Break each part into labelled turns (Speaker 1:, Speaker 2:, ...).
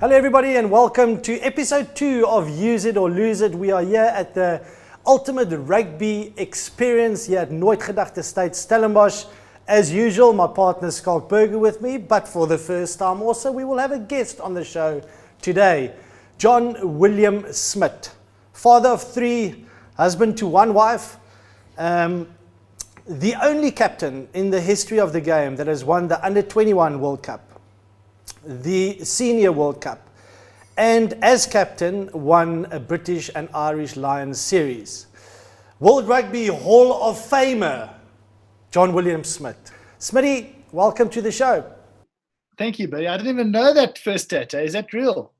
Speaker 1: Hello everybody and welcome to episode 2 of Use It or Lose It. We are here at the ultimate rugby experience here at Nooit Gedachte State Stellenbosch. As usual, my partner Schalk with me, but for the first time also we will have a guest on the show today. John William Smit, father of 3, husband to 1 wife, the only captain in the history of the game that has won the Under-21 World Cup, the Senior World Cup, and as captain won a British and Irish Lions series. World Rugby Hall of Famer, John William Smit. Smitty, welcome to the show.
Speaker 2: Thank you, buddy. I didn't even know that first stat. Is that real?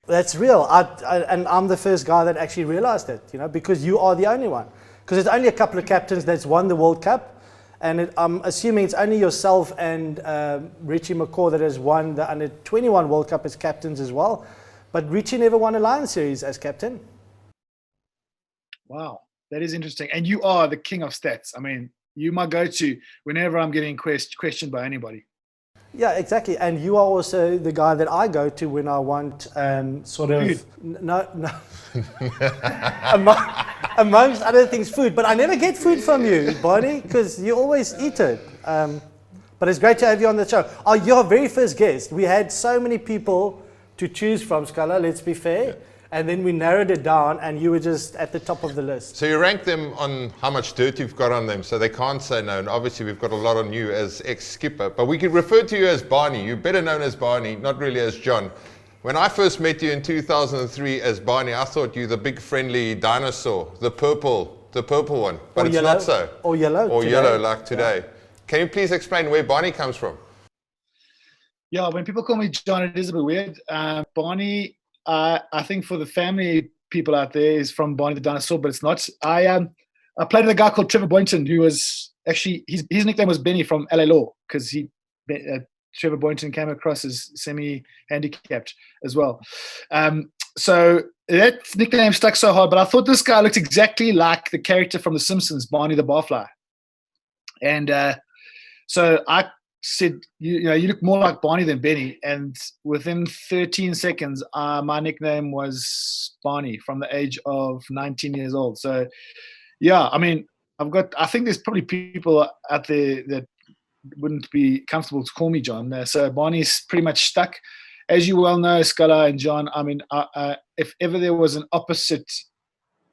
Speaker 1: That's real. And I'm the first guy that actually realized it, because you are the only one. Because there's only a couple of captains that's won the World Cup. And I'm assuming it's only yourself and Richie McCaw that has won the Under-21 World Cup as captains as well. But Richie never won a Lions series as captain.
Speaker 2: Wow, that is interesting. And you are the king of stats. I mean, you my go-to whenever I'm getting questioned by anybody.
Speaker 1: Yeah, exactly. And you are also the guy that I go to when I want food. Amongst other things, food. But I never get food from you, Barney, because you always eat it. But it's great to have you on the show. Oh, you're our very first guest. We had so many people to choose from, Scalla, let's be fair. Yeah. And then we narrowed it down and you were just at the top of the list.
Speaker 3: So you rank them on how much dirt you've got on them, so they can't say no. And obviously we've got a lot on you as ex-skipper. But we could refer to you as Barney. You're better known as Barney, not really as John. When I first met you in 2003 as Barney, I thought you the big friendly dinosaur, the purple one. But it's not so.
Speaker 1: Or yellow.
Speaker 3: Or yellow like today. Yeah. Can you please explain where Barney comes from?
Speaker 2: Yeah, when people call me John, it is a bit weird. Barney, I think for the family people out there, is from Barney the dinosaur, but it's not. I played with a guy called Trevor Boynton, who was actually, his nickname was Benny from LA Law, because Trevor Boynton came across as semi-handicapped as well. So that nickname stuck so hard, but I thought this guy looked exactly like the character from The Simpsons, Barney the Barfly. And so I said, you look more like Barney than Benny. And within 13 seconds, my nickname was Barney from the age of 19 years old. So, yeah, I mean, I think there's probably people out there that wouldn't be comfortable to call me John. So Barney's pretty much stuck. As you well know, Scalla and John, I mean, if ever there was an opposite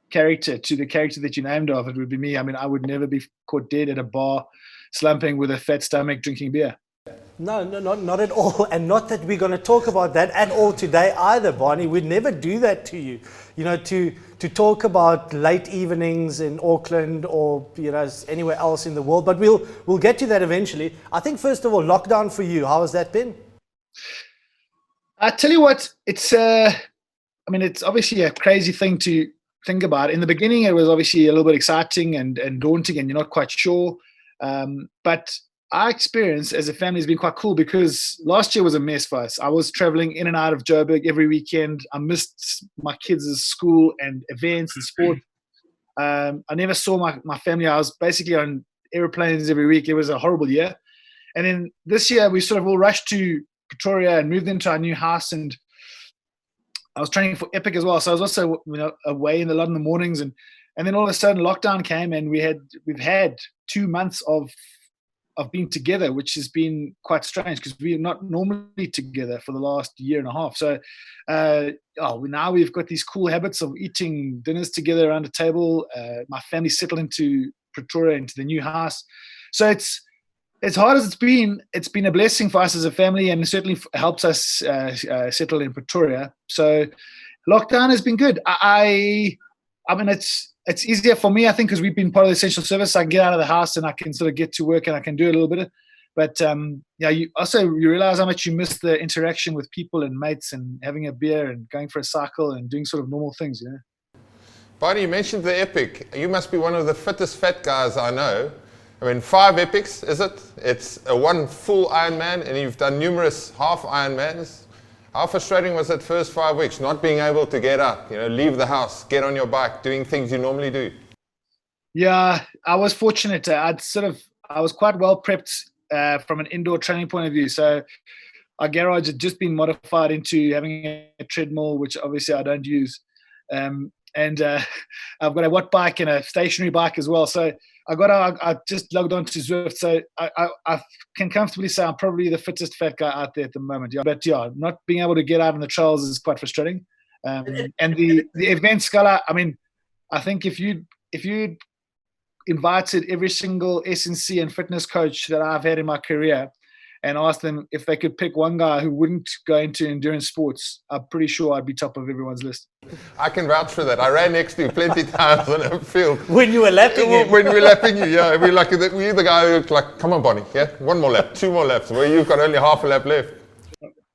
Speaker 2: character to the character that you named of, it would be me. I mean, I would never be caught dead at a bar, slumping with a fat stomach, drinking beer.
Speaker 1: No, not at all. And not that we're going to talk about that at all today either, Barney. We'd never do that to you. To talk about late evenings in Auckland or anywhere else in the world. But we'll get to that eventually. I think first of all, lockdown for you, how has that been?
Speaker 2: I tell you what, it's obviously a crazy thing to think about. In the beginning, it was obviously a little bit exciting and daunting, and you're not quite sure. But our experience as a family has been quite cool, because last year was a mess for us. I was traveling in and out of Joburg every weekend. I missed my kids' school and events and sport. I never saw my family. I was basically on airplanes every week. It was a horrible year. And then this year, we sort of all rushed to Pretoria and moved into our new house. And I was training for Epic as well. So I was also away in a lot in the mornings. And then all of a sudden, lockdown came, and we've had 2 months of being together, which has been quite strange because we're not normally together for the last year and a half. So now we've got these cool habits of eating dinners together around a table. My family settled into Pretoria, into the new house. So it's as hard as it's been a blessing for us as a family, and it certainly helps us settle in Pretoria. So lockdown has been good. I mean, it's easier for me, I think, because we've been part of the essential service. I can get out of the house and I can sort of get to work and I can do a little bit. But you realize how much you miss the interaction with people and mates and having a beer and going for a cycle and doing sort of normal things,
Speaker 3: Barney, you mentioned the Epic. You must be one of the fittest fat guys I know. I mean, 5 epics, is it? It's a 1 full Ironman, and you've done numerous half Ironmans. How frustrating was that first 5 weeks, not being able to get up, leave the house, get on your bike, doing things you normally do?
Speaker 2: Yeah, I was fortunate. I was quite well prepped from an indoor training point of view. So our garage had just been modified into having a treadmill, which obviously I don't use. And I've got a watt bike and a stationary bike as well. So I just logged on to Zwift. So I can comfortably say I'm probably the fittest fat guy out there at the moment. Yeah. But yeah, not being able to get out on the trails is quite frustrating. And the event Scalla, I mean, I think if you invited every single S&C and fitness coach that I've had in my career and asked them if they could pick one guy who wouldn't go into endurance sports, I'm pretty sure I'd be top of everyone's list.
Speaker 3: I can vouch for that. I ran next to you plenty times on a field.
Speaker 1: When you were lapping him.
Speaker 3: When we were lapping you, yeah. We're the guy who looked like, come on, Bonnie, yeah, one more lap, 2 more laps, where you've got only half a lap left.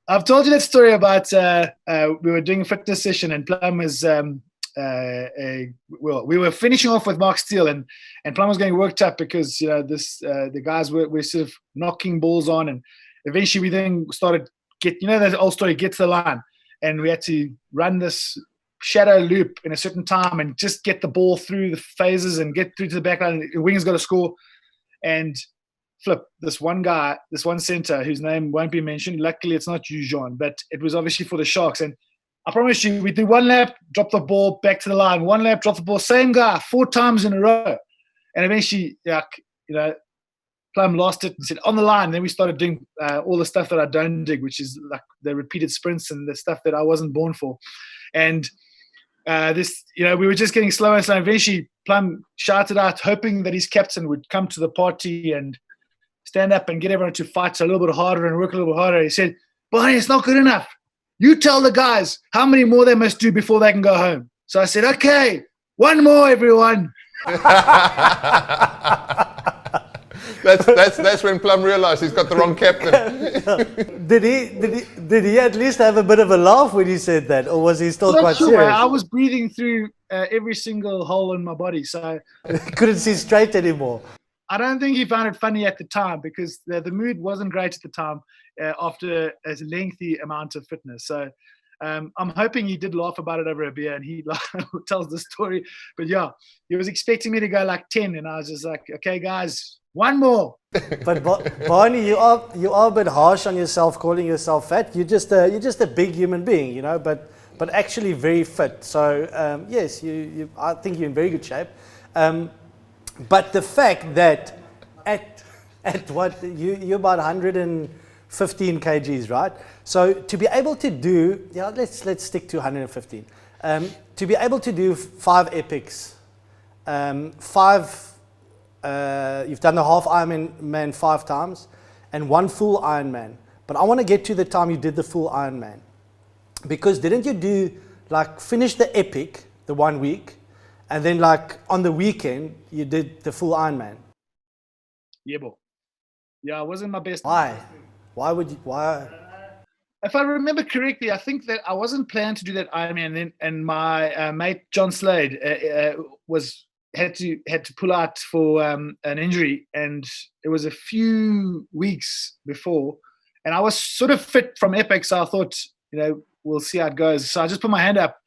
Speaker 2: I've told you that story about we were doing a fitness session and Plum was we were finishing off with Mark Steele and Plum was getting worked up because the guys were sort of knocking balls on, and eventually we then started that old story, get to the line, and we had to run this shadow loop in a certain time and just get the ball through the phases and get through to the back line. The winger's got to score, and flip this one guy, this one center whose name won't be mentioned. Luckily, it's not you, John, but it was obviously for the Sharks. And I promise you, we do one lap, drop the ball, back to the line. One lap, drop the ball, same guy, 4 times in a row. And eventually, Plum lost it and said, on the line. And then we started doing all the stuff that I don't dig, which is like the repeated sprints and the stuff that I wasn't born for. And we were just getting slower and slower. Eventually, Plum shouted out, hoping that his captain would come to the party and stand up and get everyone to fight a little bit harder and work a little bit harder. He said, Bonnie, it's not good enough. You tell the guys how many more they must do before they can go home. So I said, okay, 1 more, everyone.
Speaker 3: That's when Plum realised he's got the wrong captain.
Speaker 1: Did he at least have a bit of a laugh when he said that, or was he still quite serious?
Speaker 2: I was breathing through every single hole in my body, so
Speaker 1: couldn't see straight anymore.
Speaker 2: I don't think he found it funny at the time because the mood wasn't great at the time after a lengthy amount of fitness. So I'm hoping he did laugh about it over a beer and he tells the story. But yeah, he was expecting me to go like 10 and I was just like, okay, guys, 1 more.
Speaker 1: But Barney, you are a bit harsh on yourself calling yourself fat. You're just a big human being, but actually very fit. So yes, I think you're in very good shape. But the fact that at what you're about 115 kgs, right? So to be able to do, let's stick to 115. To be able to do 5 epics, you've done the half Ironman 5 times, and 1 full Ironman. But I want to get to the time you did the full Ironman, because didn't you finish the epic the 1 week? And then, on the weekend, you did the full Ironman.
Speaker 2: Yeah, bro. Yeah, it wasn't my best.
Speaker 1: Why? Why?
Speaker 2: If I remember correctly, I think that I wasn't planning to do that Ironman. And my mate John Smit had to pull out for an injury, and it was a few weeks before. And I was sort of fit from epic, so I thought, we'll see how it goes. So I just put my hand up.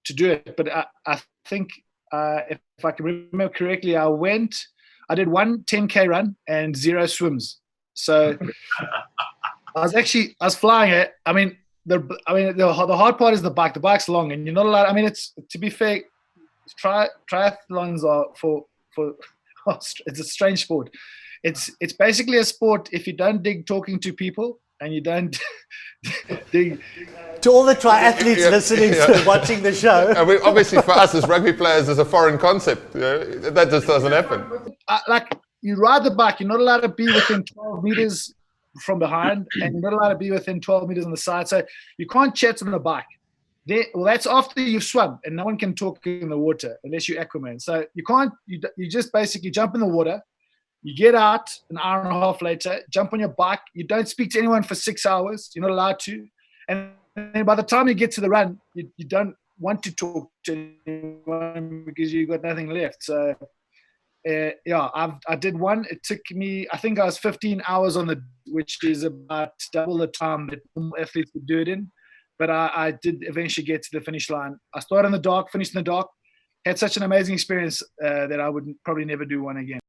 Speaker 2: To do it, but I think if I can remember correctly, I did 1 10K run and 0 swims. So I was flying it. I mean, the hard part is the bike. The bike's long, and you're not allowed. I mean, it's, to be fair, triathlons are for it's a strange sport. It's basically a sport if you don't dig talking to people and you don't dig.
Speaker 1: To all the triathletes listening to watching the show.
Speaker 3: Obviously, for us as rugby players, it's a foreign concept. That just doesn't happen.
Speaker 2: You ride the bike, you're not allowed to be within 12 meters from behind, and you're not allowed to be within 12 meters on the side. So you can't chat on the bike. That's after you've swum, and no one can talk in the water unless you're Aquaman. So you can't. You just basically jump in the water. You get out an hour and a half later, jump on your bike. You don't speak to anyone for 6 hours. You're not allowed to. And then by the time you get to the run, you don't want to talk to anyone because you've got nothing left. So, I did one. It took me, I think I was 15 hours which is about double the time that normal athletes would do it in. But I did eventually get to the finish line. I started in the dark, finished in the dark. Had such an amazing experience that I would probably never do one again.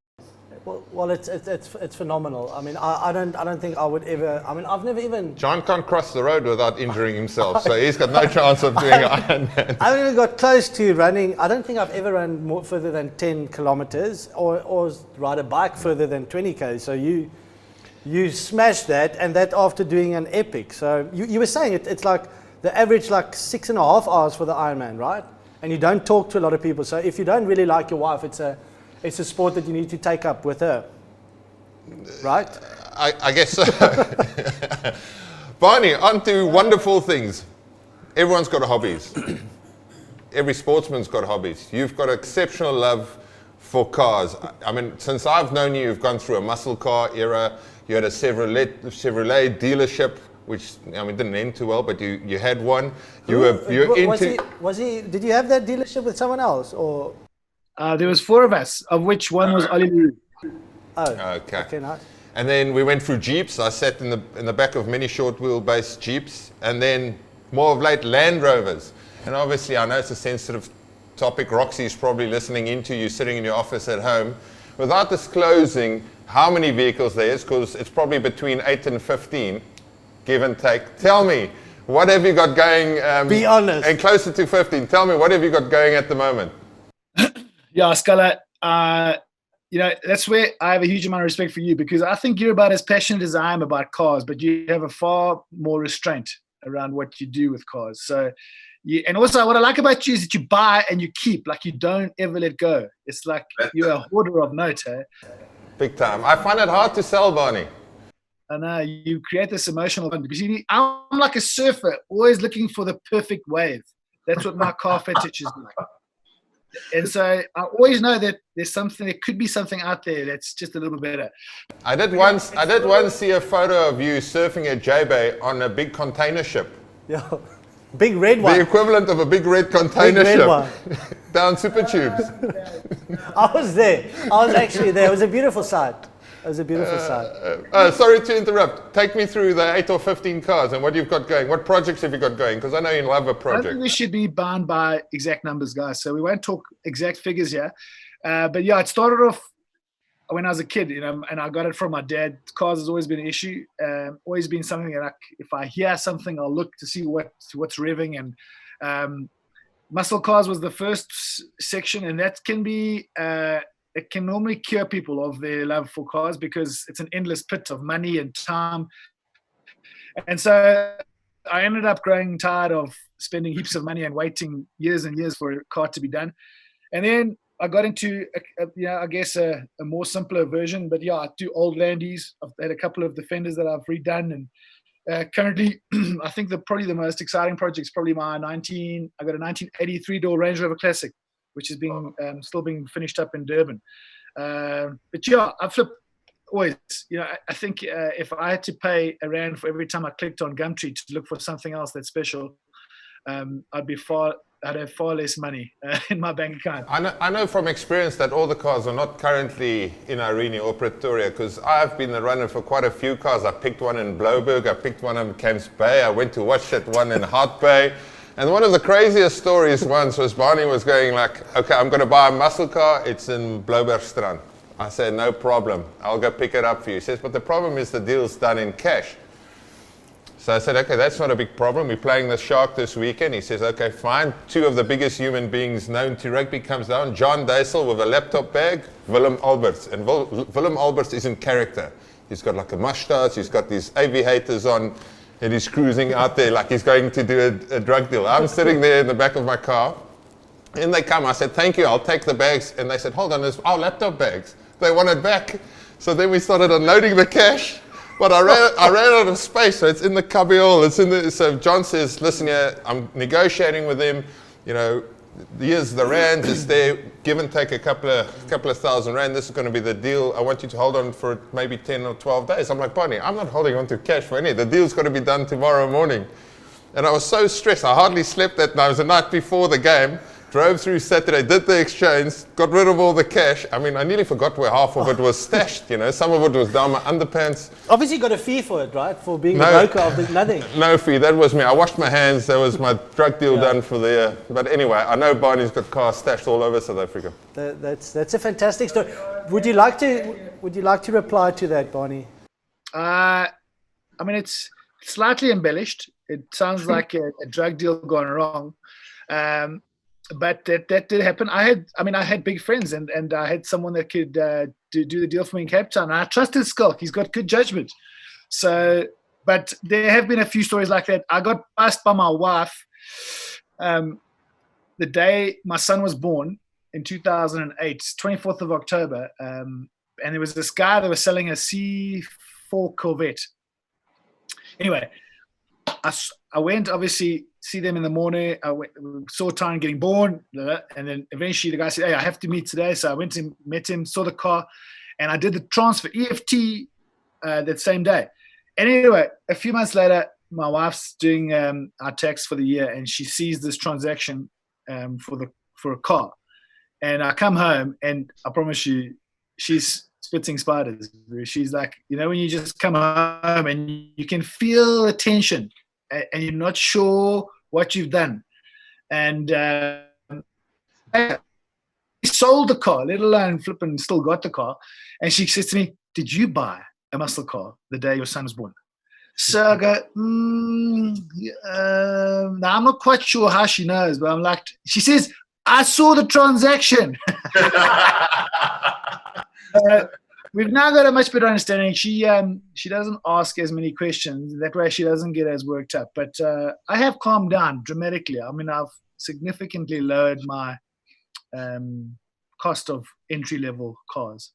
Speaker 1: Well, it's phenomenal. I mean, I don't think I would ever. I mean, I've never even.
Speaker 3: John can't cross the road without injuring himself, so he's got no chance of doing Ironman.
Speaker 1: I haven't even got close to running. I don't think I've ever run more further than 10 kilometers or ride a bike further than 20 km. So you smashed that, and that after doing an epic. So you were saying it's like the average like 6.5 hours for the Ironman, right? And you don't talk to a lot of people. So if you don't really like your wife, it's a sport that you need to take up with her, right?
Speaker 3: I guess so. Barney, on to wonderful things. Everyone's got hobbies. Every sportsman's got hobbies. You've got exceptional love for cars. I mean, since I've known you, you've gone through a muscle car era. You had a Chevrolet dealership, which I mean didn't end too well, but you had one. You're into.
Speaker 1: Did you have that dealership with someone else or?
Speaker 2: There was 4 of us, of which one was Ollie.
Speaker 1: Oh,
Speaker 3: okay,
Speaker 1: nice.
Speaker 3: And then we went through Jeeps. I sat in the back of many short wheelbase Jeeps, and then more of late Land Rovers. And obviously, I know it's a sensitive topic. Roxy's probably listening into you, sitting in your office at home, without disclosing how many vehicles there is, because it's probably between 8 and 15, give and take. Tell me, what have you got going?
Speaker 1: Be honest.
Speaker 3: And closer to 15. Tell me, what have you got going at the moment?
Speaker 2: Yeah, Scalla, that's where I have a huge amount of respect for you, because I think you're about as passionate as I am about cars, but you have a far more restraint around what you do with cars. So, and also what I like about you is that you buy and you keep, like you don't ever let go. It's like you're a hoarder of notes, eh?
Speaker 3: Big time. I find it hard to sell, Barney.
Speaker 2: And you create this emotional bond, because I'm like a surfer, always looking for the perfect wave. That's what my car fetish is like. And so I always know that there could be something out there that's just a little better.
Speaker 3: I did once see a photo of you surfing at J-Bay on a big container ship.
Speaker 1: Yeah, big red one.
Speaker 3: The equivalent of a big red container ship down Super Tubes.
Speaker 1: I was there. I was actually there. It was a beautiful sight. It was a beautiful sight.
Speaker 3: Sorry to interrupt. Take me through the 8 or 15 cars and what you've got going. What projects have you got going? Because I know you love a
Speaker 2: I
Speaker 3: project.
Speaker 2: think we should be bound by exact numbers, guys. So we won't talk exact figures here. But yeah, it started off when I was a kid, and I got it from my dad. Cars has always been an issue. Always been something that if I hear something, I'll look to see what's revving. And muscle cars was the first section, and that can be. It can normally cure people of their love for cars, because it's an endless pit of money and time. And so I ended up growing tired of spending heaps of money and waiting years and years for a car to be done. And then I got into, a more simpler version. But yeah, I do old Landies. I've had a couple of Defenders that I've redone. And currently, I think probably the most exciting project is probably I got a 1983 door Range Rover Classic, which is still being finished up in Durban. But yeah, I flip always. I think if I had to pay a rand for every time I clicked on Gumtree to look for something else that's special, I'd have far less money in my bank account.
Speaker 3: I know from experience that all the cars are not currently in Irene or Pretoria, because I've been the runner for quite a few cars. I picked one in Blouberg, I picked one in Camps Bay, I went to watch that one in Hart Bay. And one of the craziest stories once was Barney was going like, okay, I'm going to buy a muscle car. It's in Bloubergstrand. I said, no problem. I'll go pick it up for you. He says, but the problem is the deal's done in cash. So I said, okay, that's not a big problem. We're playing the Shark this weekend. He says, okay, fine. 2 of the biggest human beings known to rugby comes down. John Duisel with a laptop bag, Willem Alberts. And Willem Alberts is in character. He's got like a mustache. He's got these aviators on. And he's cruising out there like he's going to do a drug deal. I'm sitting there in the back of my car. And they come. I said, thank you, I'll take the bags. And they said, hold on, there's our laptop bags. They want it back. So then we started unloading the cash. But I ran out of space, so it's in the cubbyhole. So John says, listen here, I'm negotiating with him. Here's the rand, it's there, give and take a couple of thousand rand. This is going to be the deal. I want you to hold on for maybe 10 or 12 days. I'm like, Barney, I'm not holding on to cash for any. The deal's got to be done tomorrow morning. And I was so stressed. I hardly slept that night. It was the night before the game. drove through Saturday, did the exchange, got rid of all the cash. I mean, I nearly forgot where half of it was stashed, you know. Some of it was down my underpants.
Speaker 1: Obviously, you got a fee for it, right? For being the broker of the nothing.
Speaker 3: No fee, that was me. I washed my hands, that was my drug deal done for the year. But anyway, I know Barney's got cars stashed all over South Africa.
Speaker 1: That's a fantastic story. Would you like to reply to that, Barney?
Speaker 2: I mean, it's slightly embellished. It sounds like a drug deal gone wrong. But that did happen. I had big friends, and I had someone that could do the deal for me in Cape Town. And I trusted Schalk. He's got good judgment. So, but there have been a few stories like that. I got asked by my wife the day my son was born in 2008, 24th of October. And there was this guy that was selling a C4 Corvette. Anyway, I went, obviously, see them in the morning. I saw Tyron getting born, and then eventually the guy said, "Hey, I have to meet today." So I went and met him, saw the car, and I did the transfer, EFT, that same day. And anyway, a few months later, my wife's doing our tax for the year, and she sees this transaction for a car. And I come home, and I promise you, she's spitting spiders. She's like, you know, when you just come home and you can feel the tension, and you're not sure what you've done. And I sold the car, let alone flipping still got the car. And she says to me, "Did you buy a muscle car the day your son was born?" So I go, now I'm not quite sure how she knows, but I'm like, she says, "I saw the transaction." We've now got a much better understanding. She doesn't ask as many questions. That way she doesn't get as worked up. But I have calmed down dramatically. I mean, I've significantly lowered my cost of entry-level cars.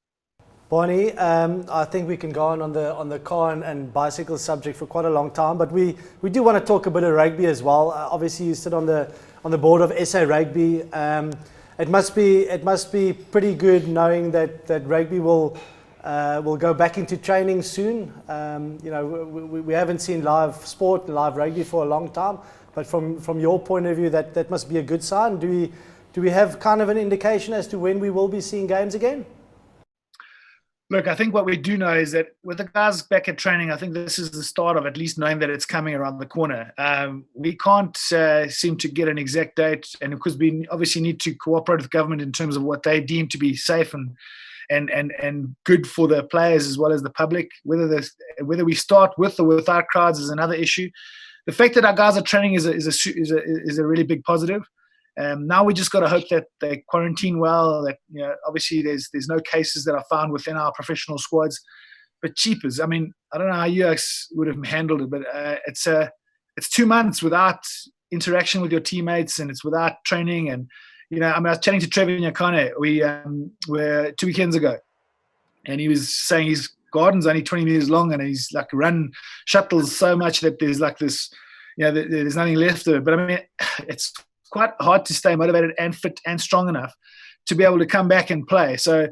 Speaker 1: Barney, I think we can go on the car and bicycle subject for quite a long time, but we do want to talk a bit of rugby as well. Obviously, you sit on the board of SA Rugby. It must be pretty good knowing that rugby will go back into training soon. You know, we haven't seen live sport, live rugby for a long time, but from your point of view, that must be a good sign. Do we have kind of an indication as to when we will be seeing games again?
Speaker 2: Look, I think what we do know is that with the guys back at training, I think this is the start of at least knowing that it's coming around the corner. We can't seem to get an exact date, and because we obviously need to cooperate with government in terms of what they deem to be safe and good for the players as well as the public. Whether we start with or without crowds is another issue. The fact that our guys are training is a really big positive. Now we just got to hope that they quarantine well. That, you know, obviously there's no cases that are found within our professional squads. But cheapers, I mean, I don't know how you guys would have handled it, but it's 2 months without interaction with your teammates, and it's without training. And you know, I mean, I was chatting to Trevor Nyakane we were 2 weekends ago, and he was saying his garden's only 20 meters long, and he's like run shuttles so much that there's like this, you know, there's nothing left of it. But I mean, it's quite hard to stay motivated and fit and strong enough to be able to come back and play. So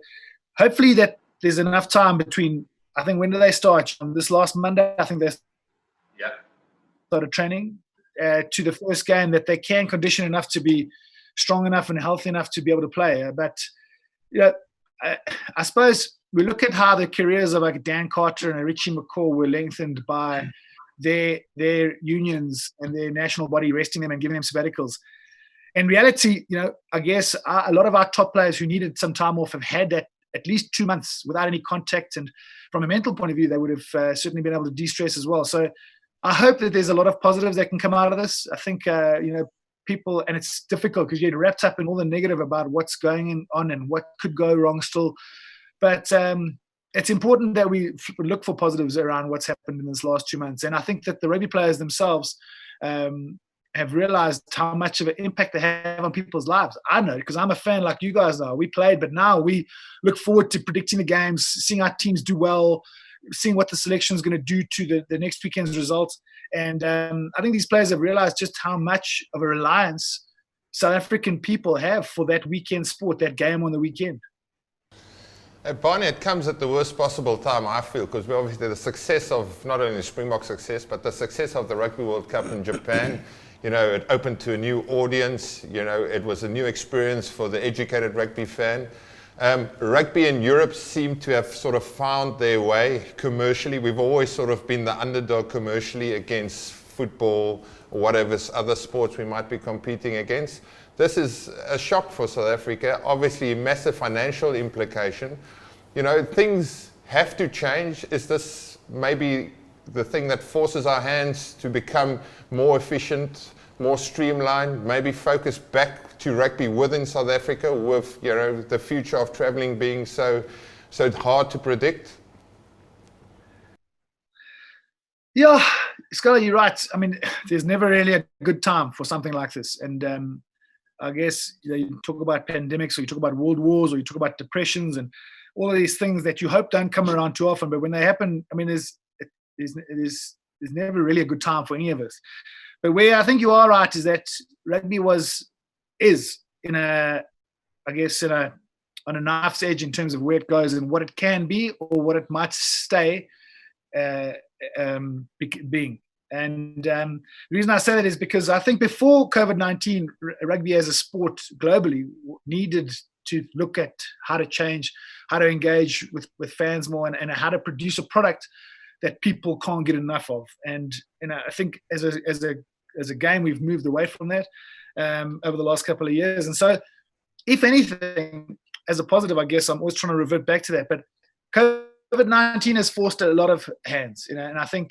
Speaker 2: hopefully that there's enough time between, I think, when do they start? This last Monday, I think they started training to the first game, that they can condition enough to be strong enough and healthy enough to be able to play. But you know, I suppose we look at how the careers of like Dan Carter and Richie McCaw were lengthened by their unions and their national body resting them and giving them sabbaticals. In reality, you know, I guess a lot of our top players who needed some time off have had that at least 2 months without any contact. And from a mental point of view, they would have certainly been able to de-stress as well. So I hope that there's a lot of positives that can come out of this. I think, you know, people, and it's difficult because you get wrapped up in all the negative about what's going on and what could go wrong still. But it's important that we look for positives around what's happened in this last 2 months. And I think that the rugby players themselves have realized how much of an impact they have on people's lives. I know, because I'm a fan like you guys are. We played, but now we look forward to predicting the games, seeing our teams do well, seeing what the selection is going to do to the next weekend's results. And I think these players have realized just how much of a reliance South African people have for that weekend sport, that game on the weekend.
Speaker 3: Barney, it comes at the worst possible time, I feel, because we obviously the success of not only Springbok success, but the success of the Rugby World Cup in Japan. You know, it opened to a new audience. You know, it was a new experience for the educated rugby fan. Rugby in Europe seemed to have sort of found their way commercially. We've always sort of been the underdog commercially against football or whatever other sports we might be competing against. This is a shock for South Africa, obviously massive financial implication. You know, things have to change. Is this maybe the thing that forces our hands to become more efficient, more streamlined, maybe focus back to rugby within South Africa, with, you know, the future of traveling being so hard to predict?
Speaker 2: Yeah, Scalla, you're right. I mean, there's never really a good time for something like this. And I guess, you know, you talk about pandemics, or you talk about world wars, or you talk about depressions, and all of these things that you hope don't come around too often. But when they happen, I mean, it is never really a good time for any of us. But where I think you are right is that rugby is on a knife's edge in terms of where it goes and what it can be or what it might stay being. And the reason I say that is because I think before COVID-19, rugby as a sport globally needed to look at how to change, how to engage with fans more, and how to produce a product that people can't get enough of. And I think as a game, we've moved away from that over the last couple of years. And so, if anything, as a positive, I guess I'm always trying to revert back to that. But COVID-19 has forced a lot of hands, you know, and I think,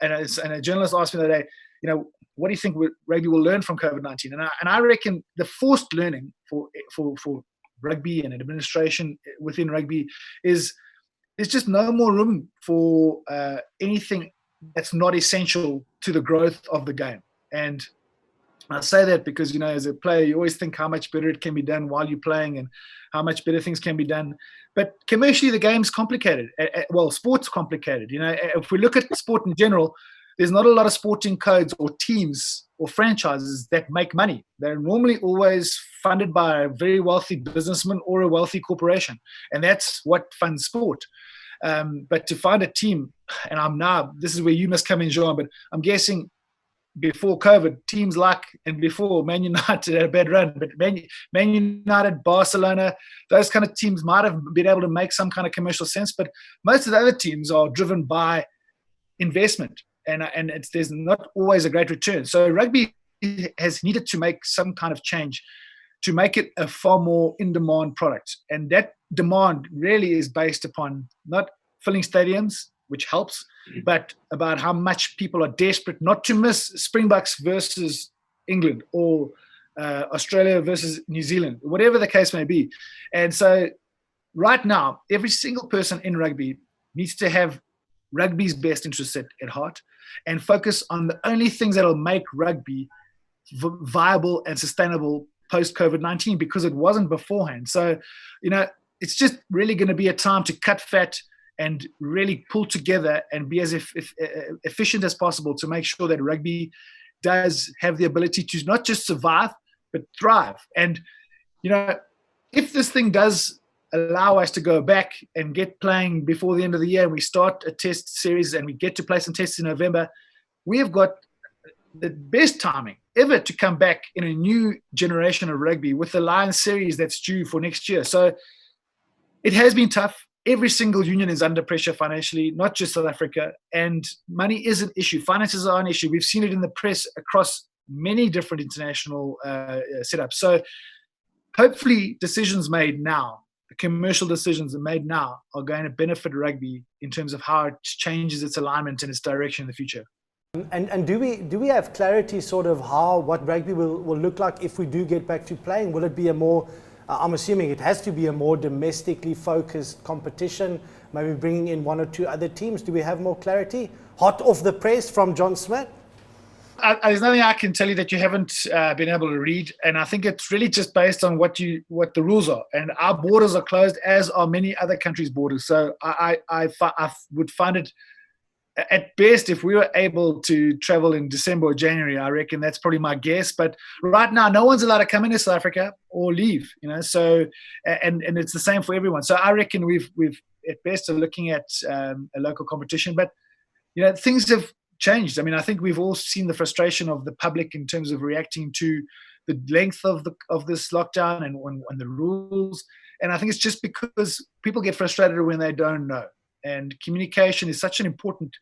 Speaker 2: and a journalist asked me the other day, you know, what do you think rugby will learn from COVID-19? And I reckon the forced learning for rugby and administration within rugby is there's just no more room for anything that's not essential to the growth of the game. And I say that because, you know, as a player, you always think how much better it can be done while you're playing and how much better things can be done. But commercially, the game's complicated. Well, sport's complicated. You know, if we look at sport in general, there's not a lot of sporting codes or teams or franchises that make money. They're normally always funded by a very wealthy businessman or a wealthy corporation. And that's what funds sport. But to find a team, and this is where you must come in, John, but I'm guessing before COVID, teams like, and before Man United had a bad run, but Man United, Barcelona, those kind of teams might have been able to make some kind of commercial sense, but most of the other teams are driven by investment, and there's not always a great return. So rugby has needed to make some kind of change to make it a far more in-demand product, and that demand really is based upon not filling stadiums, which helps, but about how much people are desperate not to miss Springboks versus England or Australia versus New Zealand, whatever the case may be. And so right now, every single person in rugby needs to have rugby's best interests at heart and focus on the only things that will make rugby viable and sustainable post-COVID-19, because it wasn't beforehand. So, you know, it's just really going to be a time to cut fat and really pull together and be as efficient as possible to make sure that rugby does have the ability to not just survive, but thrive. And, you know, if this thing does allow us to go back and get playing before the end of the year, and we start a test series and we get to play some tests in November, we have got the best timing ever to come back in a new generation of rugby with the Lions series that's due for next year. So it has been tough. Every single union is under pressure financially, not just South Africa, and money is an issue. Finances are an issue. We've seen it in the press across many different international setups. So hopefully decisions made now, the commercial decisions made now, are going to benefit rugby in terms of how it changes its alignment and its direction in the future.
Speaker 1: And do we have clarity sort of what rugby will look like if we do get back to playing? Will it be a more, I'm assuming it has to be a more domestically focused competition, maybe bringing in one or two other teams? Do we have more clarity? Hot off the press from John Smit?
Speaker 2: There's nothing I can tell you that you haven't been able to read, and I think it's really just based on what the rules are. And our borders are closed, as are many other countries' borders. So I would find it, at best, if we were able to travel in December or January, I reckon that's probably my guess. But right now, no one's allowed to come into South Africa or leave, you know. So, and it's the same for everyone. So I reckon we've at best are looking at a local competition. But, you know, things have changed. I mean, I think we've all seen the frustration of the public in terms of reacting to the length of this lockdown and the rules. And I think it's just because people get frustrated when they don't know. And communication is such an important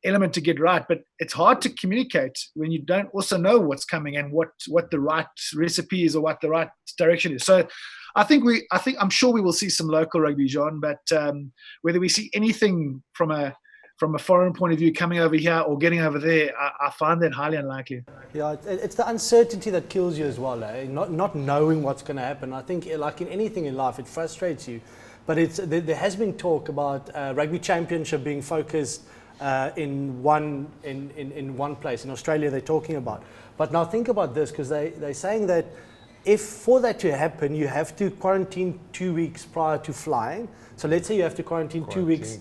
Speaker 2: element to get right, but it's hard to communicate when you don't also know what's coming and what the right recipe is or what the right direction is. So I'm sure we will see some local rugby, John, but whether we see anything from a foreign point of view coming over here or getting over there, I find that highly unlikely.
Speaker 1: Yeah, it's the uncertainty that kills you as well, eh? Not knowing what's going to happen. I think, like in anything in life, it frustrates you. But there has been talk about rugby championship being focused in one place. In Australia, they're talking about. But now think about this, because they're saying that if for that to happen, you have to quarantine 2 weeks prior to flying. So let's say you have to quarantine 2 weeks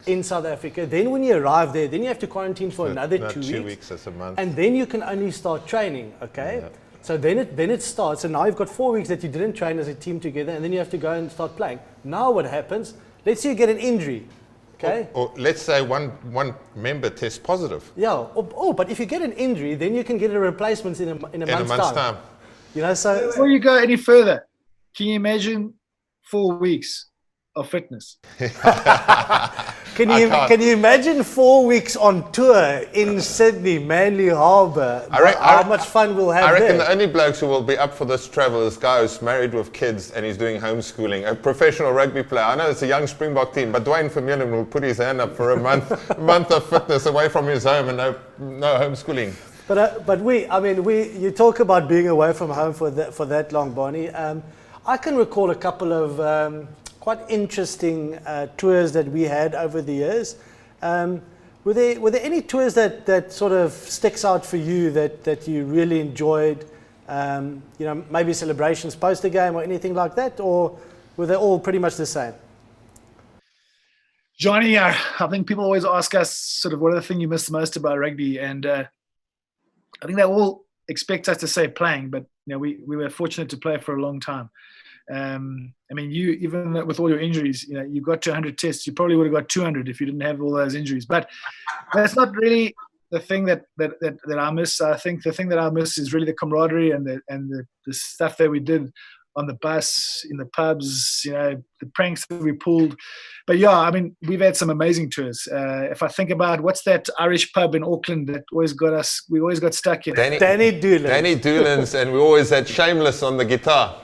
Speaker 1: in South Africa. Then when you arrive there, then you have to quarantine for another 2 weeks.
Speaker 3: 2 weeks, that's a month.
Speaker 1: And then you can only start training, okay? Yeah. So then it starts. So now you've got 4 weeks that you didn't train as a team together, and then you have to go and start playing. Now what happens? Let's say you get an injury, okay?
Speaker 3: Or let's say one member tests positive.
Speaker 1: Yeah. But if you get an injury, then you can get a replacement in a month's time. You know, so
Speaker 2: before you go any further, can you imagine 4 weeks of fitness?
Speaker 1: Can you imagine 4 weeks on tour in Sydney, Manly Harbour? How much fun we'll have
Speaker 3: I reckon
Speaker 1: there.
Speaker 3: the only blokes who will be up for this travel is guy who's married with kids and he's doing homeschooling, a professional rugby player. I know it's a young Springbok team, but Dwayne Vermeulen will put his hand up for a month of fitness away from his home and no homeschooling.
Speaker 1: But you talk about being away from home for that long, Barney. I can recall a couple of quite interesting tours that we had over the years. Were there any tours that sort of sticks out for you that you really enjoyed? Maybe celebrations post the game or anything like that, or were they all pretty much the same?
Speaker 2: Johnny, I think people always ask us sort of what are the things you miss the most about rugby, and I think they all expect us to say playing, but we were fortunate to play for a long time. You, even with all your injuries, you got to 100 tests, you probably would have got 200 if you didn't have all those injuries. But that's not really the thing that I miss. I think the thing that I miss is really the camaraderie and the stuff that we did on the bus, in the pubs, the pranks that we pulled. But yeah, we've had some amazing tours. If I think about what's that Irish pub in Auckland that always got us, we always got stuck in.
Speaker 1: Danny Doolan's,
Speaker 3: and we always had Shameless on the guitar.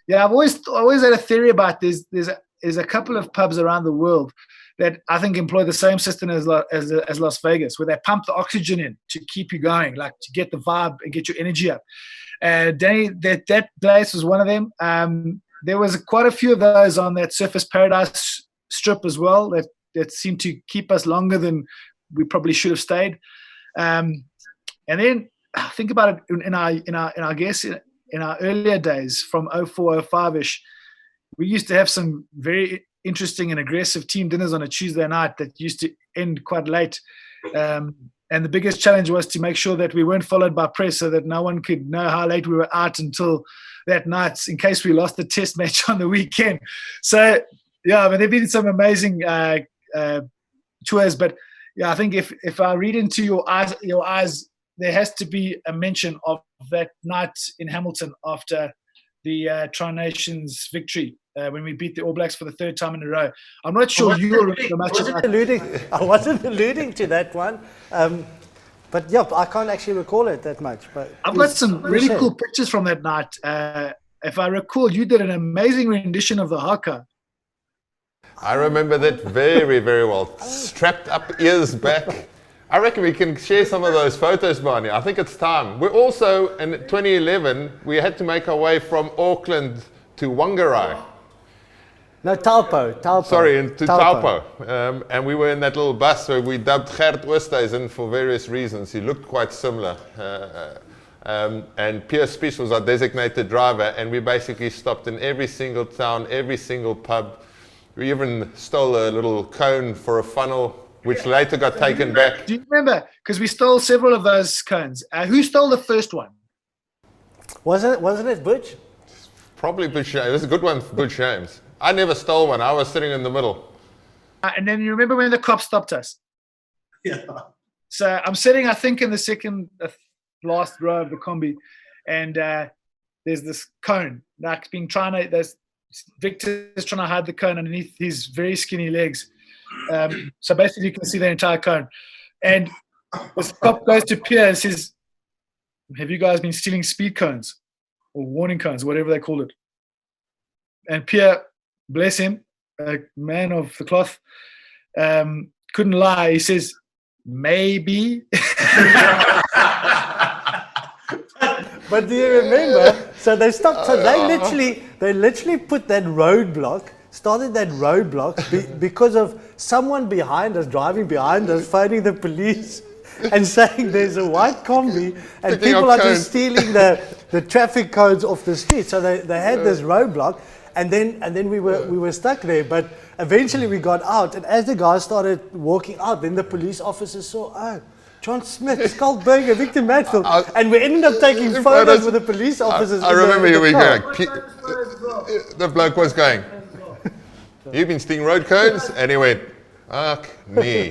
Speaker 2: Yeah, I've always had a theory about this. There's a couple of pubs around the world that I think employ the same system as Las Vegas, where they pump the oxygen in to keep you going, like to get the vibe and get your energy up. Danny, that place was one of them. There was quite a few of those on that Surfers Paradise strip as well that seemed to keep us longer than we probably should have stayed. And then think about it in our earlier days from 04, 05-ish, we used to have some very interesting and aggressive team dinners on a Tuesday night that used to end quite late. And the biggest challenge was to make sure that we weren't followed by press so that no one could know how late we were out until that night in case we lost the test match on the weekend. So, yeah, there have been some amazing tours. But, yeah, I think if I read into your eyes, there has to be a mention of that night in Hamilton after the Tri-Nations victory when we beat the All Blacks for the third time in a row. I'm not sure you remember much of that.
Speaker 1: I wasn't alluding to that one. But, yeah, I can't actually recall it that much. But
Speaker 2: I've got some really cool pictures from that night. If I recall, you did an amazing rendition of the haka.
Speaker 3: I remember that very, very well. Strapped up, ears back. I reckon we can share some of those photos, Barney. I think it's time. We're also, in 2011, we had to make our way from Auckland to Whangarei.
Speaker 1: No, Taupo.
Speaker 3: Sorry, to Taupo. And we were in that little bus where we dubbed Gert Oosthuizen for various reasons. He looked quite similar. And Pierre Spies was our designated driver, and we basically stopped in every single town, every single pub. We even stole a little cone for a funnel, which later got taken back.
Speaker 2: Do you remember? Because we stole several of those cones. Who stole the first one?
Speaker 1: Wasn't it Butch?
Speaker 3: Probably Butch James. It was a good one for Butch James. I never stole one. I was sitting in the middle.
Speaker 2: And then you remember when the cops stopped us?
Speaker 4: Yeah.
Speaker 2: So I'm sitting, I think, in the second last row of the combi, and there's this cone. Like Victor's trying to hide the cone underneath his very skinny legs. So basically, you can see the entire cone. And this cop goes to Pierre and says, "Have you guys been stealing speed cones or warning cones, whatever they call it?" And Pierre, bless him, a man of the cloth, couldn't lie. He says, "Maybe."
Speaker 1: But do you remember? So they stopped. So they literally put that roadblock. Started that roadblock because of someone behind us, driving behind us, phoning the police and saying there's a white combi and people are just stealing the traffic codes off the street. So they had this roadblock, and then we were stuck there. But eventually we got out, and as the guys started walking out, then the police officers saw, John Smit, Schalk, Victor Matfield, and we ended up taking photos with the police officers.
Speaker 3: I remember you were going. The bloke was going, "You've been stealing road cones?" And he went, "Fuck me."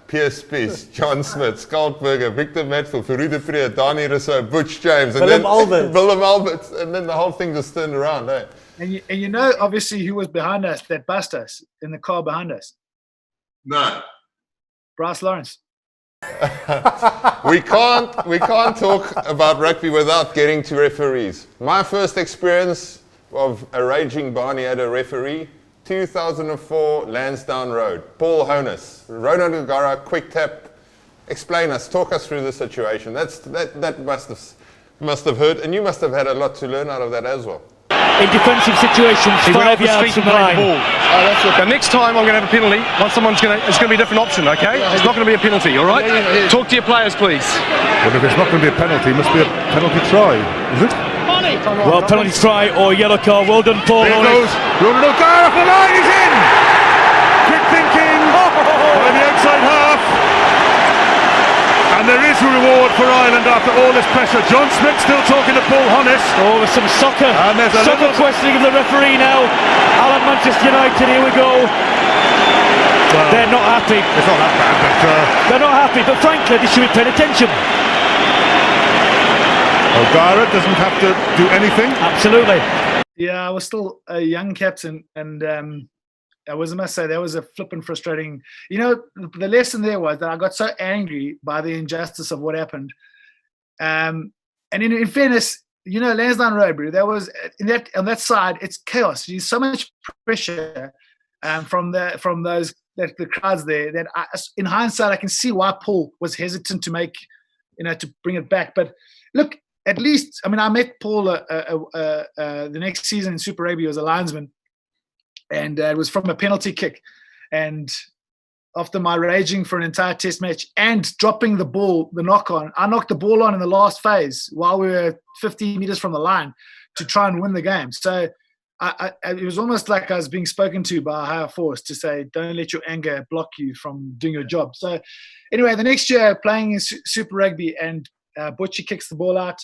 Speaker 3: Pierre Spies, John Smit, Schalk, Victor Matfield, Farouk Priya, Dani Rousseau, Butch James, and
Speaker 1: Willem Alberts.
Speaker 3: And then the whole thing just turned around, eh?
Speaker 2: And you know, obviously, who was behind us that bust us in the car behind us?
Speaker 4: No.
Speaker 2: Bryce Lawrence.
Speaker 3: We can't talk about rugby without getting to referees. My first experience of a raging Barney at a referee, 2004 Lansdowne Road. Paul Honus, Ronald O'Gara, quick tap. Explain us, talk us through the situation. That must have hurt, and you must have had a lot to learn out of that as well.
Speaker 5: In defensive situations, 5 yards from the line.
Speaker 6: The next time I'm going to have a penalty. Once it's going to be a different option, okay? It's not going to be a penalty, all right? Talk to your players, please.
Speaker 7: Well, if it's not going to be a penalty, it must be a penalty try, is it?
Speaker 5: Well, penalty try or yellow card. Well done, Paul.
Speaker 7: There goes Ronald O'Gara off the line. He's in. Quick thinking by the outside half. And there is a reward for Ireland after all this pressure. John Smit still talking to Paul Honest.
Speaker 5: Oh, there's some soccer questioning of the referee now. Alan, Manchester United, here we go. Well, they're not happy.
Speaker 7: It's not that bad, but
Speaker 5: they're not happy, but frankly, they should be paying attention.
Speaker 7: O'Gara doesn't have to do anything.
Speaker 5: Absolutely.
Speaker 2: Yeah, I was still a young captain, and I must say that was a flippin' frustrating. You know, the lesson there was that I got so angry by the injustice of what happened. And in fairness, you know, Lansdowne Road, that was on that side, it's chaos. There's so much pressure from the crowds there that in hindsight I can see why Paul was hesitant to bring it back. But look, at least, I mean, I met Paul the next season in Super Rugby as a linesman, and it was from a penalty kick. And after my raging for an entire test match and dropping the ball, the knock on, I knocked the ball on in the last phase while we were 50 meters from the line to try and win the game. So it was almost like I was being spoken to by a higher force to say, don't let your anger block you from doing your job. So anyway, the next year playing in Super Rugby, and Butchie kicks the ball out,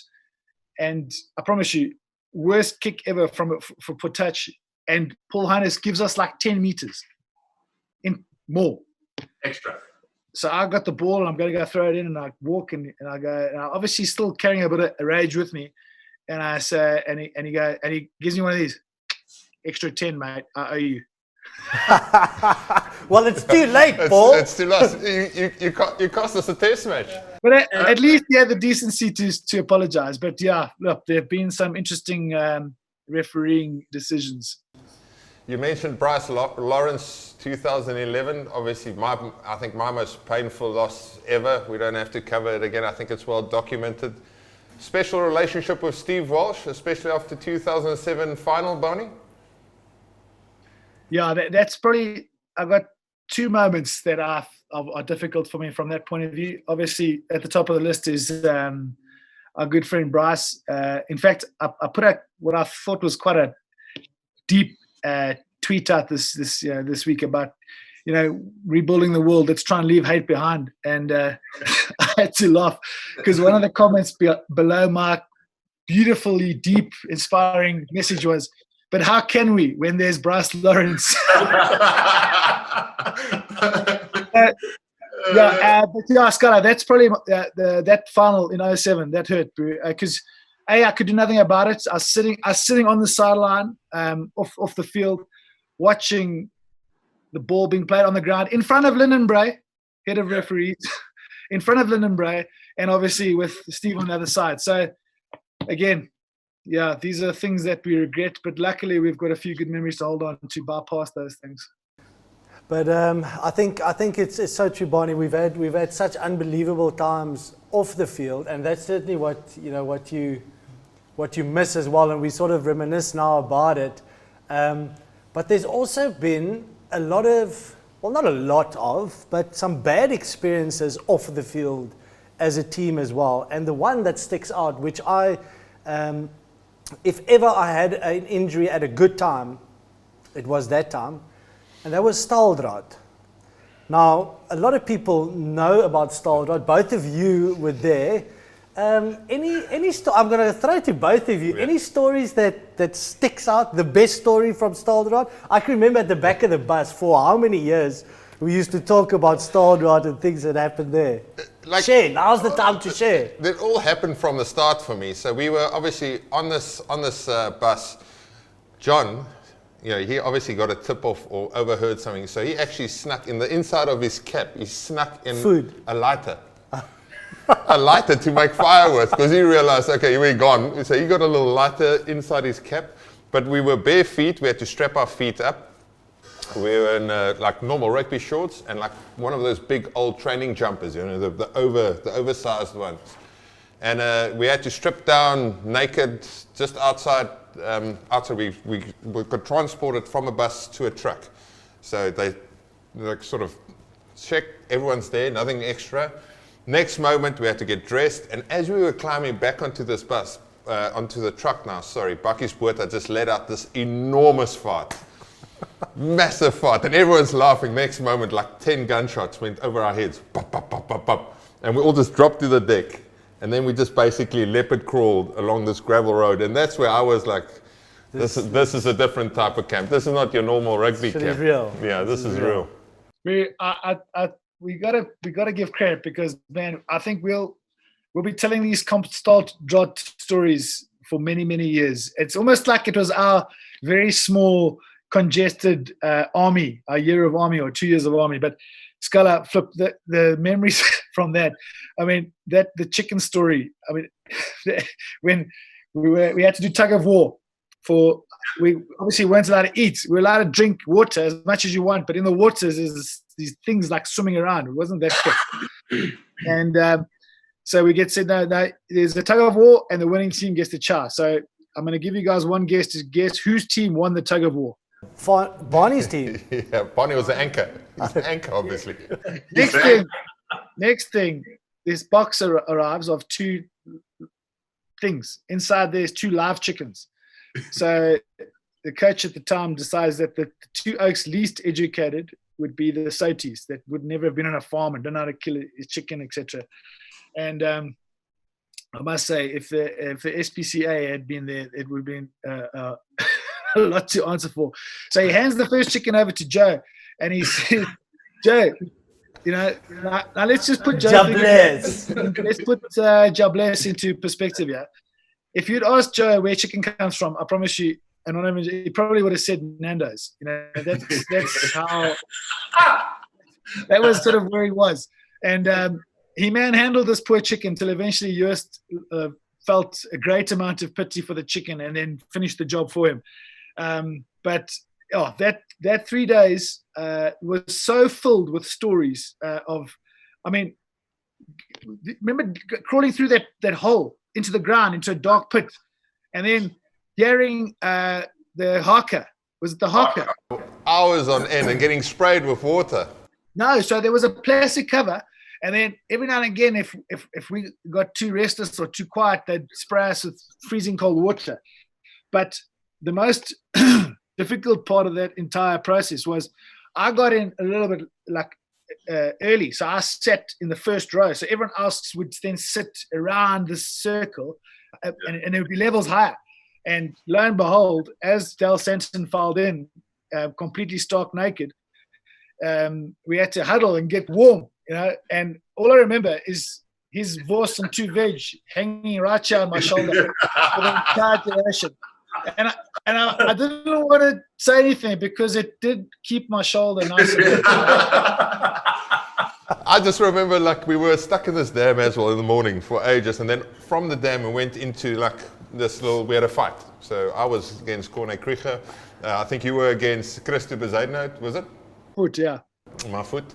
Speaker 2: and I promise you, worst kick ever for touch, and Paul Honus gives us like 10 meters in more.
Speaker 4: Extra.
Speaker 2: So I got the ball and I'm going to go throw it in, and I walk and I go, and I'm obviously still carrying a bit of rage with me, and I say, and he gives me one of these, extra 10, mate, I owe you.
Speaker 1: Well, it's too late, Paul.
Speaker 3: It's too late. You cost us a test match.
Speaker 2: But at least he had the decency to apologize. But yeah, look, there have been some interesting refereeing decisions.
Speaker 3: You mentioned Bryce Lawrence, 2011. Obviously, I think my most painful loss ever. We don't have to cover it again. I think it's well documented. Special relationship with Steve Walsh, especially after 2007 final, Bonnie?
Speaker 2: Yeah, that's probably, I've got two moments that are difficult for me from that point of view. Obviously, at the top of the list is our good friend Bryce. In fact, I put out what I thought was quite a deep tweet out this week about, rebuilding the world. Let's try and leave hate behind. And I had to laugh because one of the comments below my beautifully deep, inspiring message was, "But how can we when there's Bryce Lawrence?" But yeah, Scalla, that's probably that final in 07 that hurt, because I could do nothing about it. I was sitting on the sideline, off the field, watching the ball being played on the ground in front of Lyndon Bray, head of referees, in front of Lyndon Bray, and obviously with Steve on the other side. So again, yeah, these are things that we regret, but luckily we've got a few good memories to hold on to bypass those things.
Speaker 1: But I think it's so true, Barney. We've had such unbelievable times off the field, and that's certainly what you miss as well. And we sort of reminisce now about it. But there's also been a lot of, well, not a lot of, but some bad experiences off the field as a team as well. And the one that sticks out, which if ever I had an injury at a good time, it was that time. And that was Staaldraad. Now, a lot of people know about Staaldraad. Both of you were there. I'm going to throw it to both of you. Yeah. Any stories that sticks out, the best story from Staaldraad? I can remember at the back of the bus for how many years we used to talk about Staaldraad and things that happened there. Share. Now's the time to share.
Speaker 3: It all happened from the start for me. So we were obviously on this bus. John, he obviously got a tip off or overheard something. So he actually snuck in the inside of his cap. He snuck in
Speaker 1: food,
Speaker 3: a lighter. A lighter to make fire with, because he realized, okay, we're gone. So he got a little lighter inside his cap. But we were bare feet. We had to strap our feet up. We were in like normal rugby shorts and like one of those big old training jumpers, the oversized ones. And we had to strip down naked just outside. We got transported from a bus to a truck. So they sort of checked, everyone's there, nothing extra. Next moment we had to get dressed, and as we were climbing back onto this bus, onto the truck now, Bakkies Boerta just let out this enormous fart. Massive fart, and everyone's laughing. Next moment, like 10 gunshots went over our heads. Pop, pop, pop, pop, pop. And we all just dropped to the deck. And then we just basically leopard crawled along this gravel road. And that's where I was like, this is a different type of camp. This is not your normal rugby camp.
Speaker 1: This is real.
Speaker 3: Yeah, this is real.
Speaker 2: We gotta give credit, because, man, I think we'll be telling these Kamp Staaldraad stories for many, many years. It's almost like it was our very small, congested army, a year of army or 2 years of army. But Scalla, flip the memories from that. I mean, the chicken story. I mean, when we had to do tug of war. We obviously weren't allowed to eat. We were allowed to drink water as much as you want, but in the waters is these things like swimming around. It wasn't that quick. And so we get said, no, there's a tug of war, and the winning team gets the chow. So I'm going to give you guys one guess to guess whose team won the tug of war.
Speaker 1: Barney's team.
Speaker 3: Yeah, Barney was the anchor. He's the anchor, obviously.
Speaker 2: Next thing, this box arrives of two things. Inside there's 2 live chickens. So the coach at the time decides that the 2 Oaks least educated would be the Soties that would never have been on a farm and don't know how to kill a chicken, etc. And I must say, if the SPCA had been there, it would have been a lot to answer for. So he hands the first chicken over to Joe, and he says, Joe, now let's just put
Speaker 1: Jabless.
Speaker 2: Let's put Jabless into perspective here. If you'd asked Joe where chicken comes from, I promise you, anonymous, he probably would have said Nando's. That's how. That was sort of where he was, and he manhandled this poor chicken till eventually Joost felt a great amount of pity for the chicken and then finished the job for him. But that 3 days was so filled with stories of, I mean, remember crawling through that hole into the ground, into a dark pit, and then hearing the haka. Was it the haka?
Speaker 3: Hours on end and getting sprayed with water.
Speaker 2: No, so there was a plastic cover, and then every now and again, if we got too restless or too quiet, they'd spray us with freezing cold water. But the most difficult part of that entire process was I got in a little bit like early. So I sat in the first row. So everyone else would then sit around this circle and it would be levels higher. And lo and behold, as Dale Sanson filed in, completely stark naked, we had to huddle and get warm you know, and all I remember is his Wurst and 2 veg hanging right here on my shoulder for the entire duration. And I didn't want to say anything because it did keep my shoulder nice and
Speaker 3: I just remember like we were stuck in this dam as well in the morning for ages, and then from the dam we went into like we had a fight. So I was against Corne Krieger. I think you were against Christo Bezuidenhout, was it?
Speaker 2: Foot, yeah.
Speaker 3: My foot.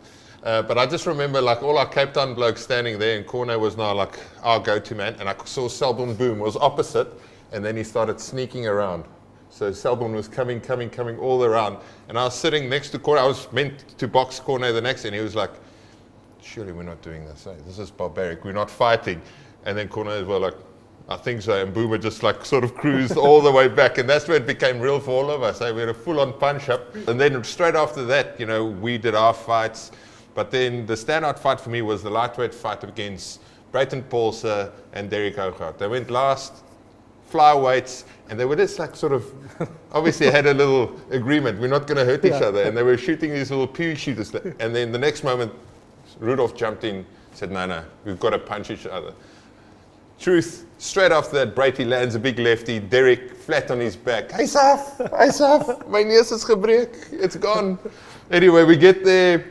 Speaker 3: But I just remember like all our Cape Town blokes standing there, and Corne was now like our go-to man, and I saw Selborne Boom was opposite, and then he started sneaking around. So Selborne was coming all around, and I was sitting next to Corne. I was meant to box Corne the next, and he was like, surely we're not doing this, eh? This is barbaric, we're not fighting. And then Corne as well, like, I think so, and Boomer just like sort of cruised all the way back, and that's where it became real for all of us. We had a full-on punch-up, and then straight after that, you know, we did our fights. But then the standout fight for me was the lightweight fight against Brayton Paulse and Derek Hougaard. They went last, flyweights, and they were just like sort of, obviously had a little agreement, we're not going to hurt each other, and they were shooting these little pew shooters. And then the next moment, Rudolph jumped in, said, no, we've got to punch each other. Truth, straight after that, Brady lands a big lefty, Derek flat on his back. Hy's off, my neus is gebreek, it's gone. Anyway, we get there,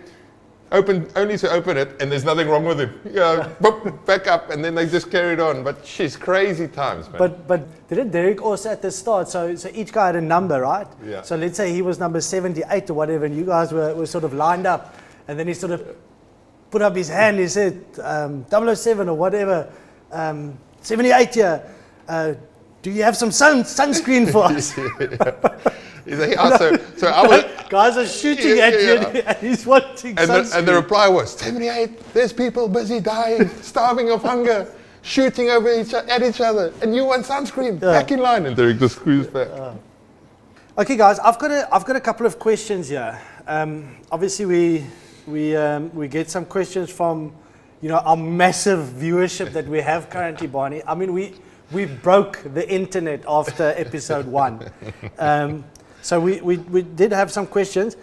Speaker 3: only to open it, and there's nothing wrong with him. Yeah, boop, back up, and then they just carried on. But she's crazy times, man.
Speaker 1: But didn't Derek also at the start, so each guy had a number, right?
Speaker 3: Yeah.
Speaker 1: So let's say he was number 78 or whatever, and you guys were sort of lined up, and then he sort of put up his hand, he said, 007 or whatever, 78 here, do you have some sunscreen for us?
Speaker 3: So I was,
Speaker 1: guys are shooting at you, and he's wanting sunscreen.
Speaker 3: And the reply was, 78, there's people busy dying, starving of hunger, shooting at each other, and you want sunscreen, back in line. And Derek just screws back.
Speaker 1: Okay, guys, I've got a couple of questions here. Obviously, we get some questions from, you know, our massive viewership that we have currently, Barney. I mean, we broke the internet after episode 1. So we did have some questions,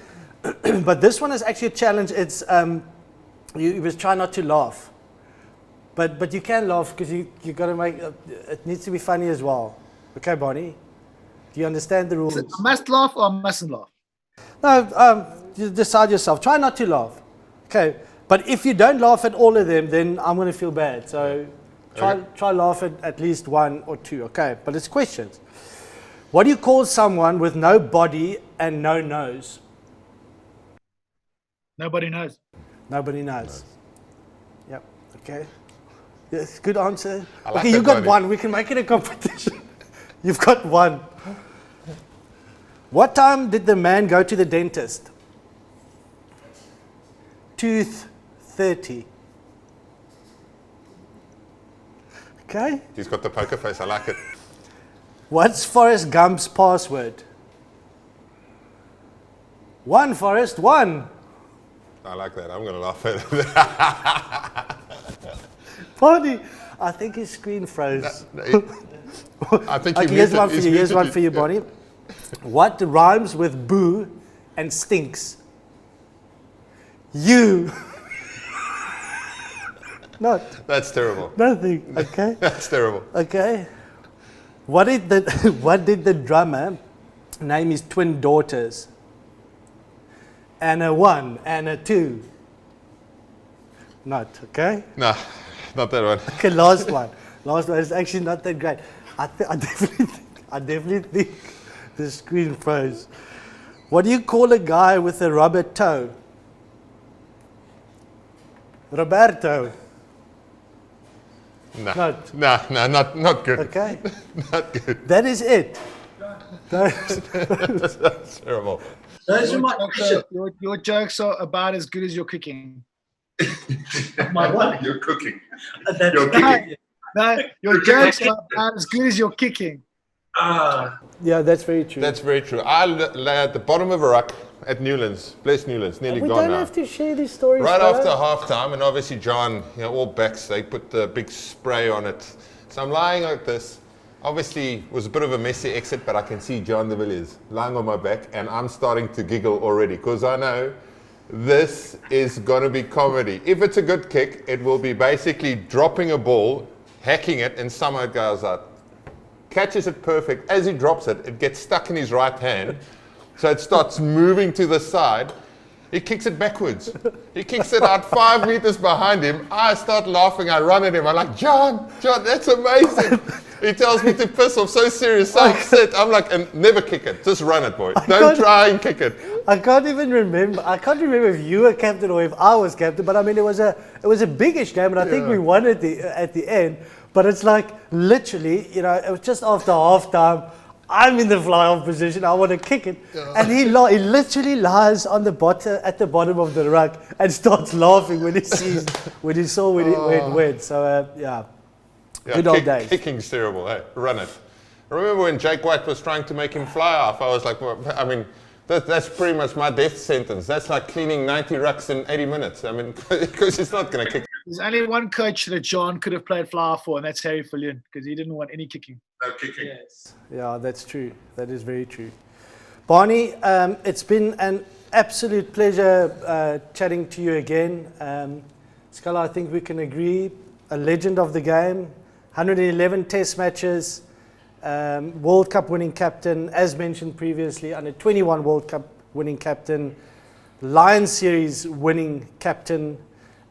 Speaker 1: but this one is actually a challenge. It's you was try not to laugh, but you can laugh because you got to make it needs to be funny as well. Okay, Barney, do you understand the rules?
Speaker 2: I must laugh or I mustn't laugh?
Speaker 1: No, you decide yourself. Try not to laugh. Okay, but if you don't laugh at all of them, then I'm going to feel bad. So try laugh at least 1 or 2. Okay, but it's questions. What do you call someone with no body and no nose?
Speaker 2: Nobody knows.
Speaker 1: Nobody knows. Yep. Okay. Yes, good answer.
Speaker 3: I like
Speaker 1: okay, you
Speaker 3: that,
Speaker 1: got
Speaker 3: Barney.
Speaker 1: 1. We can make it a competition. You've got 1. What time did the man go to the dentist? 2:30. Okay.
Speaker 3: He's got the poker face, I like it.
Speaker 1: What's Forrest Gump's password? 1, Forrest, 1.
Speaker 3: I like that, I'm going to laugh at it.
Speaker 1: Barney, I think his screen froze.
Speaker 3: I think
Speaker 1: Okay, here's one for you. Here's one for you, Barney. What rhymes with boo and stinks? You. Not.
Speaker 3: That's terrible.
Speaker 1: Nothing. Okay.
Speaker 3: That's terrible.
Speaker 1: Okay. What did the drummer name his twin daughters? Anna 1, Anna 2. Not, okay?
Speaker 3: Nah, not that one.
Speaker 1: Okay, last one. Last one is actually not that great. I definitely think the screen froze. What do you call a guy with a rubber toe? Roberto.
Speaker 3: Not good.
Speaker 1: Okay.
Speaker 3: Not good.
Speaker 1: That is it.
Speaker 3: That's terrible.
Speaker 8: Those are my questions.
Speaker 2: Your jokes are about as good as your cooking.
Speaker 8: My what?
Speaker 4: You're cooking.
Speaker 8: That's
Speaker 4: You're kicking.
Speaker 2: No, your jokes are about as good as your kicking.
Speaker 1: Yeah, that's very true.
Speaker 3: That's very true. I lay at the bottom of a ruck at Newlands, Bless Newlands, nearly
Speaker 1: we
Speaker 3: gone
Speaker 1: don't
Speaker 3: now.
Speaker 1: have to share these stories.
Speaker 3: Right
Speaker 1: fellow.
Speaker 3: after half time, and obviously John, all backs, they put the big spray on it. So I'm lying like this. Obviously, it was a bit of a messy exit, but I can see John de Villiers lying on my back, and I'm starting to giggle already, because I know this is going to be comedy. If it's a good kick, it will be basically dropping a ball, hacking it, and somehow it goes out. Catches it perfect. As he drops it, it gets stuck in his right hand. So it starts moving to the side. He kicks it backwards. He kicks it out 5 meters behind him. I start laughing. I run at him. I'm like, John, that's amazing. He tells me to piss off, so serious, so upset. I'm like, and never kick it. Just run it, boy. Don't try and kick it.
Speaker 1: I can't even remember. I can't remember if you were captain or if I was captain. But I mean, it was a biggish game, and I think we won at the end. But it's like literally, you know, it was just after half time. I'm in the fly-off position. I want to kick it, and he literally lies on the bottom at the bottom of the ruck and starts laughing when he saw when it went. So yeah, good old days.
Speaker 3: Kicking's terrible. Hey, run it. I remember when Jake White was trying to make him fly off. I was like, well, I mean, that's pretty much my death sentence. That's like cleaning 90 rucks in 80 minutes. I mean, because he's not going to kick.
Speaker 2: There's only one coach that John could have played fly for, and that's Harry Villiers, because he didn't want any kicking.
Speaker 4: No kicking.
Speaker 8: Yes.
Speaker 1: Yeah, that's true. That is very true. Barney, it's been an absolute pleasure chatting to you again. Scalla, I think we can agree, a legend of the game, 111 test matches, World Cup winning captain, as mentioned previously, under 21 World Cup winning captain, Lions Series winning captain,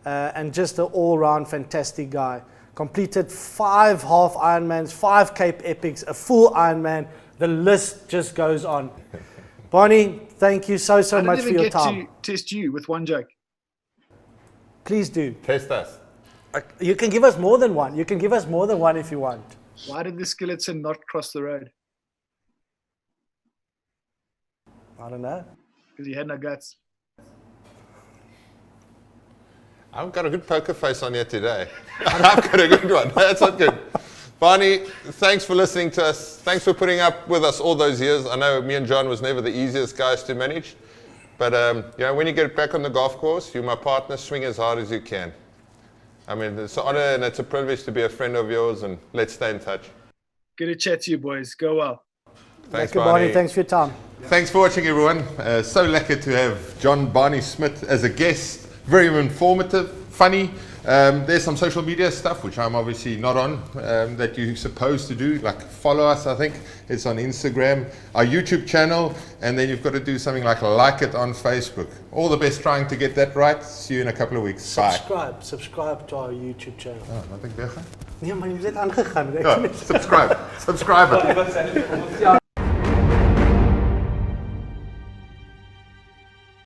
Speaker 1: and just an all-round fantastic guy. Completed 5 half Ironmans, 5 Cape Epics, a full Ironman. The list just goes on. Barney, thank you so much for your time.
Speaker 2: I didn't get to test you with one joke.
Speaker 1: Please do.
Speaker 3: Test us.
Speaker 1: You can give us more than one. You can give us more than one if you want.
Speaker 2: Why did the skeleton not cross the road?
Speaker 1: I don't know.
Speaker 2: Because he had no guts.
Speaker 3: I've got a good poker face on here today. I've got a good one. That's not good. Barney, thanks for listening to us. Thanks for putting up with us all those years. I know me and John was never the easiest guys to manage. But you know, when you get back on the golf course, you're my partner, swing as hard as you can. I mean, it's an honor and it's a privilege to be a friend of yours, and let's stay in touch.
Speaker 2: Good to chat to you, boys. Go well.
Speaker 3: Thanks,
Speaker 1: Barney.
Speaker 3: Barney.
Speaker 1: Thanks for your time.
Speaker 3: Thanks for watching, everyone. So lucky to have John Barney Smit as a guest. Very informative, funny. There's some social media stuff, which I'm obviously not on, that you're supposed to do, like follow us, I think. It's on Instagram, our YouTube channel, and then you've got to do something like it on Facebook. All the best trying to get that right. See you in a couple of weeks. Bye.
Speaker 1: Subscribe to our YouTube channel.
Speaker 3: Oh, wat ek weggaan?
Speaker 1: Nee, maar je bent aangegaan.
Speaker 3: Ja, subscribe.